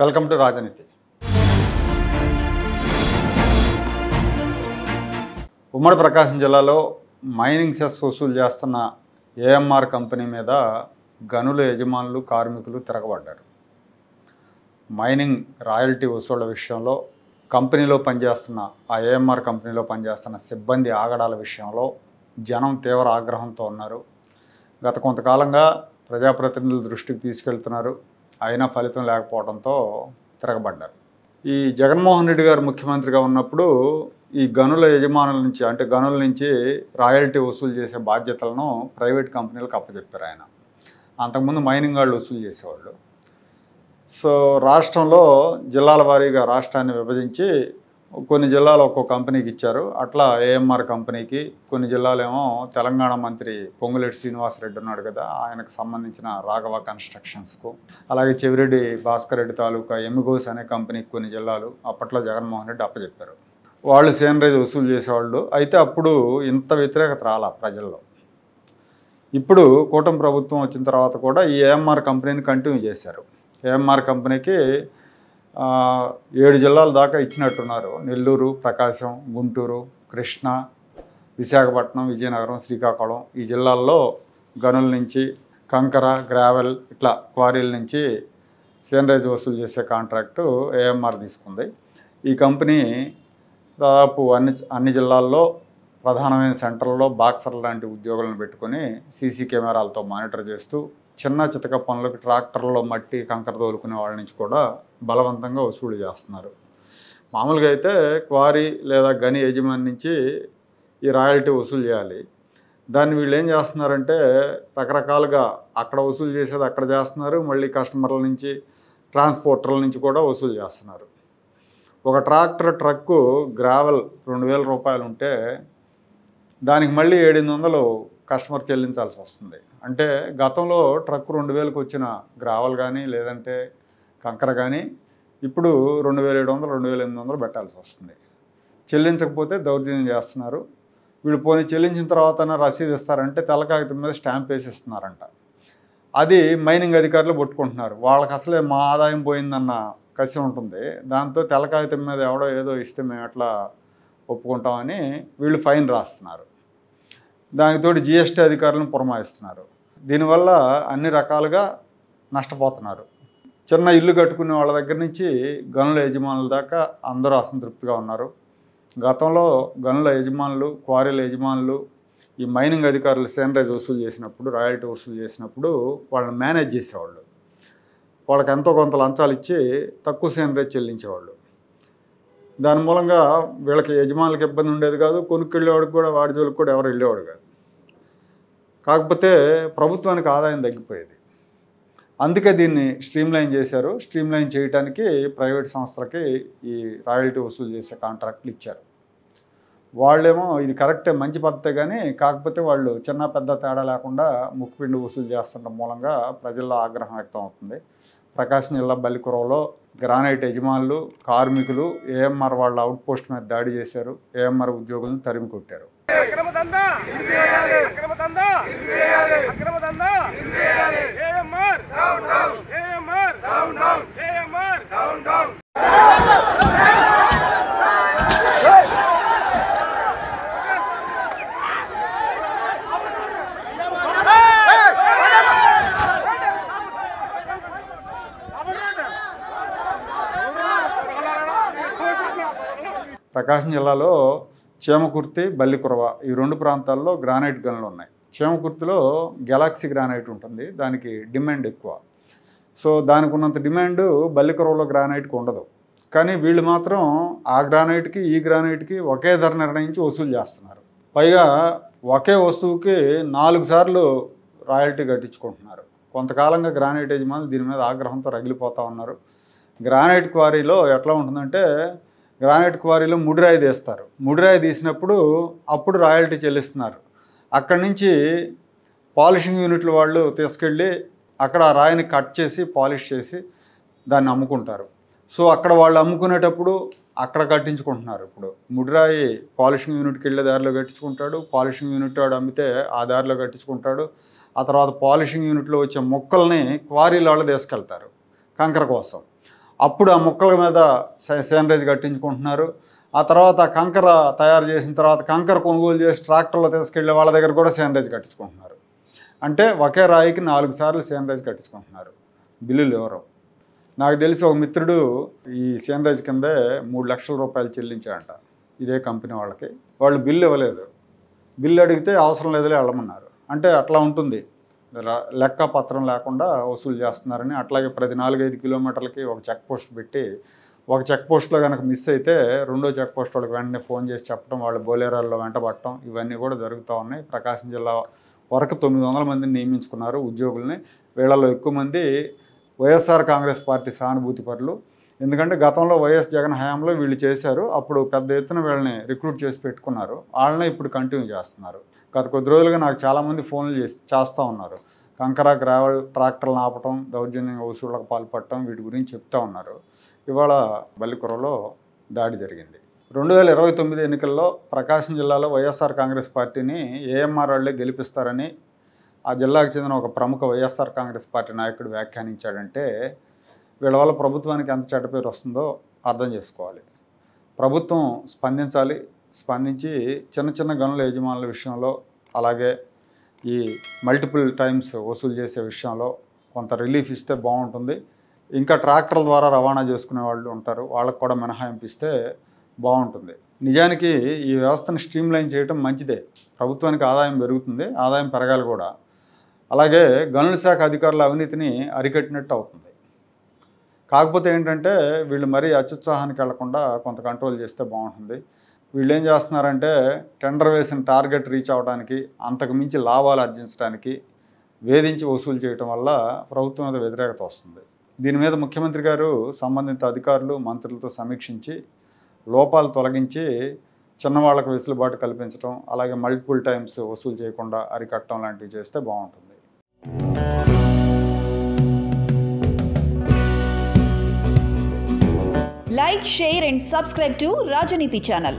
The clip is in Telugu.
వెల్కమ్ టు రాజనీతి. ఉమ్మడి ప్రకాశం జిల్లాలో మైనింగ్ సెస్ వసూలు చేస్తున్న ఏఎంఆర్ కంపెనీ మీద గనుల యజమానులు కార్మికులు తిరగబడ్డారు. మైనింగ్ రాయల్టీ వసూళ్ల విషయంలో కంపెనీలో పనిచేస్తున్న ఆ ఏఎంఆర్ కంపెనీలో పనిచేస్తున్న సిబ్బంది ఆగడాల విషయంలో జనం తీవ్ర ఆగ్రహంతో ఉన్నారు. గత కొంతకాలంగా ప్రజాప్రతినిధుల దృష్టికి తీసుకెళ్తున్నారు. అయినా ఫలితం లేకపోవడంతో తిరగబడ్డారు. ఈ జగన్మోహన్ రెడ్డి గారు ముఖ్యమంత్రిగా ఉన్నప్పుడు ఈ గనుల యజమానుల నుంచి అంటే గనుల నుంచి రాయల్టీ వసూలు చేసే బాధ్యతలను ప్రైవేట్ కంపెనీలకు అప్పచెప్పారు ఆయన. అంతకుముందు మైనింగ్ వాళ్ళు వసూలు చేసేవాళ్ళు. సో రాష్ట్రంలో జిల్లాల వారీగా రాష్ట్రాన్ని విభజించి కొన్ని జిల్లాలు ఒక్కో కంపెనీకి ఇచ్చారు. అట్లా ఏఎంఆర్ కంపెనీకి, కొన్ని జిల్లాలేమో తెలంగాణ మంత్రి పొంగులేటి శ్రీనివాసరెడ్డి ఉన్నాడు కదా, ఆయనకు సంబంధించిన రాఘవ కన్స్ట్రక్షన్స్కు, అలాగే చెవిరెడ్డి భాస్కర్ రెడ్డి తాలూకా ఎమిగోస్ అనే కంపెనీకి కొన్ని జిల్లాలు అప్పట్లో జగన్మోహన్ రెడ్డి అప్పచెప్పారు. వాళ్ళు సేనరేజ్ వసూలు చేసేవాళ్ళు. అయితే అప్పుడు ఇంత వ్యతిరేకత రాలా ప్రజల్లో. ఇప్పుడు కూటమి ప్రభుత్వం వచ్చిన తర్వాత కూడా ఈ ఏఎంఆర్ కంపెనీని కంటిన్యూ చేశారు. ఏఎంఆర్ కంపెనీకి 7 జిల్లాల దాకా ఇచ్చినట్టున్నారు. నెల్లూరు, ప్రకాశం, గుంటూరు, కృష్ణా, విశాఖపట్నం, విజయనగరం, శ్రీకాకుళం ఈ జిల్లాల్లో గనుల నుంచి కంకర, గ్రావెల్ ఇట్లా క్వారీల నుంచి సేనరేజ్ వసూలు చేసే కాంట్రాక్టు ఏఎంఆర్ తీసుకుంది. ఈ కంపెనీ దాదాపు అన్ని జిల్లాల్లో ప్రధానమైన సెంటర్లలో బాక్సర్ లాంటి ఉద్యోగులను పెట్టుకొని సీసీ కెమెరాలతో మానిటర్ చేస్తూ చిన్న చితక పనులకు ట్రాక్టర్లో మట్టి కంకర తోలుకునే వాళ్ళ నుంచి కూడా బలవంతంగా వసూలు చేస్తున్నారు. మామూలుగా అయితే క్వారీ లేదా గని యజమాని నుంచి ఈ రాయల్టీ వసూలు చేయాలి. దాన్ని వీళ్ళు ఏం చేస్తున్నారంటే రకరకాలుగా అక్కడ వసూలు చేసేది అక్కడ చేస్తున్నారు. మళ్ళీ కస్టమర్ల నుంచి, ట్రాన్స్పోర్టర్ల నుంచి కూడా వసూలు చేస్తున్నారు. ఒక ట్రక్కు గ్రావెల్ 2,000 రూపాయలు ఉంటే దానికి మళ్ళీ 700 కస్టమర్ చెల్లించాల్సి వస్తుంది. అంటే గతంలో ట్రక్కు 2,000కి వచ్చిన గ్రావెల్ కానీ లేదంటే కంకర కానీ ఇప్పుడు 2,700, 2,800 పెట్టాల్సి వస్తుంది. చెల్లించకపోతే దౌర్జన్యం చేస్తున్నారు. వీళ్ళు పోనీ చెల్లించిన తర్వాత రసీదు ఇస్తారంటే తెల్ల కాగితం మీద స్టాంప్ వేసి ఇస్తున్నారంట. అది మైనింగ్ అధికారులు పట్టుకుంటున్నారు. వాళ్ళకి అసలే మా ఆదాయం పోయిందన్న కసి ఉంటుంది. దాంతో తెల్ల కాగితం మీద ఎవడో ఏదో ఇస్తే మేము ఎట్లా ఒప్పుకుంటామని వీళ్ళు ఫైన్ రాస్తున్నారు. దానితోటి జిఎస్టీ అధికారులను పురమాయిస్తున్నారు. దీనివల్ల అన్ని రకాలుగా నష్టపోతున్నారు. చిన్న ఇల్లు కట్టుకునే వాళ్ళ దగ్గర నుంచి గనుల యజమానుల దాకా అందరూ అసంతృప్తిగా ఉన్నారు. గతంలో గనుల యజమానులు, క్వారీల యజమానులు ఈ మైనింగ్ అధికారులు సేనరేజ్ వసూలు చేసినప్పుడు, రాయల్టీ వసూలు చేసినప్పుడు వాళ్ళని మేనేజ్ చేసేవాళ్ళు. వాళ్ళకి ఎంతో కొంత లంచాలు ఇచ్చి తక్కువ సేనరేజ్ చెల్లించేవాళ్ళు. దాని మూలంగా వీళ్ళకి యజమానులకు ఇబ్బంది ఉండేది కాదు. కొనుక్కెళ్ళేవాడికి కూడా వాడి జోలికి కూడా ఎవరు వెళ్ళేవాడు కాదు. కాకపోతే ప్రభుత్వానికి ఆదాయం తగ్గిపోయేది. అందుకే దీన్ని స్ట్రీమ్లైన్ చేశారు. స్ట్రీమ్లైన్ చేయడానికి ప్రైవేట్ సంస్థలకి ఈ రాయల్టీ వసూలు చేసే కాంట్రాక్టులు ఇచ్చారు. వాళ్ళేమో ఇది కరెక్టే, మంచి పద్ధతే, కానీ కాకపోతే వాళ్ళు చిన్న పెద్ద తేడా లేకుండా ముక్కుపిండి వసూలు చేస్తుండడం మూలంగా ప్రజల్లో ఆగ్రహం వ్యక్తం అవుతుంది. ప్రకాశం జిల్లా బల్లికురవలో గ్రానైట్ యజమానులు, కార్మికులు ఏఎంఆర్ వాళ్ళ అవుట్ పోస్ట్ మీద దాడి చేశారు. ఏఎంఆర్ ఉద్యోగులను తరిమి కొట్టారు. ప్రకాశం జిల్లాలో చేమకుర్తి, బల్లికురవ ఈ 2 ప్రాంతాల్లో గ్రానైట్ గనులు ఉన్నాయి. చేమకుర్తిలో గెలాక్సీ గ్రానైట్ ఉంటుంది. దానికి డిమాండ్ ఎక్కువ. సో దానికి ఉన్నంత డిమాండ్ బల్లికురవలో గ్రానైట్కి ఉండదు. కానీ వీళ్ళు మాత్రం ఆ గ్రానైట్కి ఈ గ్రానైట్కి ఒకే ధర నిర్ణయించి వసూలు చేస్తున్నారు. పైగా ఒకే వస్తువుకి 4 సార్లు రాయల్టీ కట్టించుకుంటున్నారు. కొంతకాలంగా గ్రానైట్ యజమానులు దీని మీద ఆగ్రహంతో రగిలిపోతూ ఉన్నారు. గ్రానైట్ క్వారీలో ఎట్లా ఉంటుందంటే గ్రానైట్ క్వారీలో ముడిరాయి తీస్తారు. ముడిరాయి తీసినప్పుడు అప్పుడు రాయల్టీ చెల్లిస్తున్నారు. అక్కడి నుంచి పాలిషింగ్ యూనిట్లు వాళ్ళు తీసుకెళ్ళి అక్కడ ఆ రాయిని కట్ చేసి పాలిష్ చేసి దాన్ని అమ్ముకుంటారు. సో అక్కడ వాళ్ళు అమ్ముకునేటప్పుడు అక్కడ కట్టించుకుంటున్నారు. ఇప్పుడు ముడిరాయి పాలిషింగ్ యూనిట్కి వెళ్ళే దారిలో కట్టించుకుంటాడు. పాలిషింగ్ యూనిట్ వాడు అమ్మితే ఆ దారిలో కట్టించుకుంటాడు. ఆ తర్వాత పాలిషింగ్ యూనిట్లో వచ్చే మొక్కల్ని క్వారీల వాళ్ళు తీసుకెళ్తారు కంకర కోసం. అప్పుడు ఆ మొక్కల మీద సేనరేజ్ కట్టించుకుంటున్నారు. ఆ తర్వాత కంకర తయారు చేసిన తర్వాత కంకర కొనుగోలు చేసి ట్రాక్టర్లో తీసుకెళ్ళే వాళ్ళ దగ్గర కూడా సేనరేజ్ కట్టించుకుంటున్నారు. అంటే ఒకే రాయికి 4 సార్లు సేనరేజ్ కట్టించుకుంటున్నారు. బిల్లులు ఎవరు? నాకు తెలిసి ఒక మిత్రుడు ఈ సేనరేజ్ కిందే 3 లక్షల రూపాయలు చెల్లించాడంట ఇదే కంపెనీ వాళ్ళకి. వాళ్ళు బిల్లు ఇవ్వలేదు. బిల్లు అడిగితే అవసరం లేదులే వెళ్ళమన్నారు. అంటే అట్లా ఉంటుంది, లెక్క పత్రం లేకుండా వసూలు చేస్తున్నారని. అట్లాగే ప్రతి 4-5 కిలోమీటర్లకి ఒక చెక్ పోస్ట్ పెట్టి, ఒక చెక్ పోస్ట్లో కనుక మిస్ అయితే రెండో చెక్ పోస్ట్ వాళ్ళకి వెంటనే ఫోన్ చేసి చెప్పడం, వాళ్ళు బోలేరాల్లో వెంటబడటం, ఇవన్నీ కూడా జరుగుతూ ఉన్నాయి. ప్రకాశం జిల్లా వరకు 900 మందిని నియమించుకున్నారు ఉద్యోగుల్ని. వీళ్ళలో ఎక్కువ మంది వైఎస్ఆర్ కాంగ్రెస్ పార్టీ సానుభూతి పరులు. ఎందుకంటే గతంలో వైఎస్ జగన్ హయాంలో వీళ్ళు చేశారు. అప్పుడు పెద్ద ఎత్తున వీళ్ళని రిక్రూట్ చేసి పెట్టుకున్నారు. వాళ్ళనే ఇప్పుడు కంటిన్యూ చేస్తున్నారు. గత కొద్ది రోజులుగా నాకు చాలామంది ఫోన్లు చేస్తూ ఉన్నారు. కంకర గ్రావెల్ ట్రాక్టర్లను ఆపటం, దౌర్జన్యంగా వసూళ్లకు పాల్పడటం, వీటి గురించి చెప్తూ ఉన్నారు. ఇవాళ బల్లికురలో దాడి జరిగింది. 2029 ఎన్నికల్లో ప్రకాశం జిల్లాలో వైఎస్ఆర్ కాంగ్రెస్ పార్టీని ఏఎంఆర్ వాళ్ళే గెలిపిస్తారని ఆ జిల్లాకు చెందిన ఒక ప్రముఖ వైఎస్ఆర్ కాంగ్రెస్ పార్టీ నాయకుడు వ్యాఖ్యానించాడంటే వీళ్ళ వల్ల ప్రభుత్వానికి ఎంత చెడ్డ పేరు వస్తుందో అర్థం చేసుకోవాలి. ప్రభుత్వం స్పందించాలి. స్పందించి చిన్న చిన్న గనుల యజమానుల విషయంలో, అలాగే ఈ మల్టిపుల్ టైమ్స్ వసూలు చేసే విషయంలో కొంత రిలీఫ్ ఇస్తే బాగుంటుంది. ఇంకా ట్రాక్టర్ల ద్వారా రవాణా చేసుకునే వాళ్ళు ఉంటారు, వాళ్ళకు కూడా మినహాయింపు ఇస్తే బాగుంటుంది. నిజానికి ఈ వ్యవస్థను స్ట్రీమ్లైన్ చేయడం మంచిదే. ప్రభుత్వానికి ఆదాయం పెరుగుతుంది, ఆదాయం పెరగాలి కూడా. అలాగే గనుల శాఖ అధికారుల అవినీతిని అరికట్టినట్టు అవుతుంది. కాకపోతే ఏంటంటే వీళ్ళు మరీ అత్యుత్సాహానికి వెళ్లకుండా కొంత కంట్రోల్ చేస్తే బాగుంటుంది. వీళ్ళు ఏం చేస్తున్నారంటే టెండర్ వేసిన టార్గెట్ రీచ్ అవ్వడానికి, అంతకు మించి లాభాలు ఆర్జించడానికి వేధించి వసూలు చేయడం వల్ల ప్రభుత్వం మీద వ్యతిరేకత వస్తుంది. దీని మీద ముఖ్యమంత్రి గారు సంబంధిత అధికారులు, మంత్రులతో సమీక్షించి లోపాలు తొలగించి చిన్నవాళ్లకు వెసులుబాటు కల్పించడం, అలాగే మల్టిపుల్ టైమ్స్ వసూలు చేయకుండా అరికట్టడం లాంటివి చేస్తే బాగుంటుంది. Like, share and subscribe to Rajaniti channel.